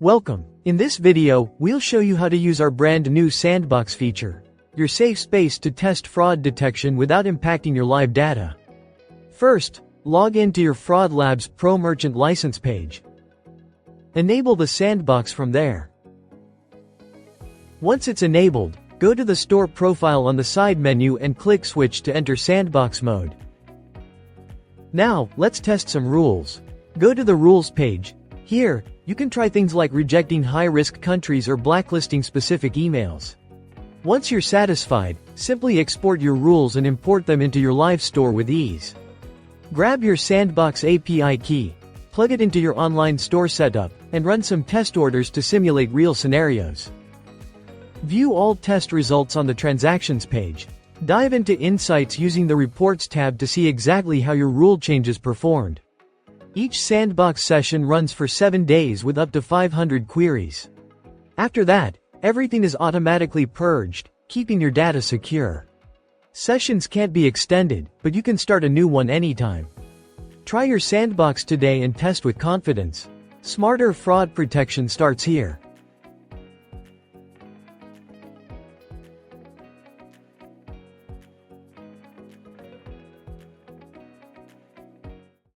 Welcome. In this video, we'll show you how to use our brand new Sandbox feature, your safe space to test fraud detection without impacting your live data. First, log in to your FraudLabs Pro Merchant license page. Enable the Sandbox from there. Once it's enabled, go to the store profile on the side menu and click Switch to enter Sandbox mode. Now, let's test some rules. Go to the Rules page. Here, you can try things like rejecting high-risk countries or blacklisting specific emails. Once you're satisfied, simply export your rules and import them into your live store with ease. Grab your Sandbox API key, plug it into your online store setup, and run some test orders to simulate real scenarios. View all test results on the Transactions page. Dive into Insights using the Reports tab to see exactly how your rule changes performed. Each Sandbox session runs for 7 days with up to 500 queries. After that, everything is automatically purged, keeping your data secure. Sessions can't be extended, but you can start a new one anytime. Try your Sandbox today and test with confidence. Smarter fraud protection starts here.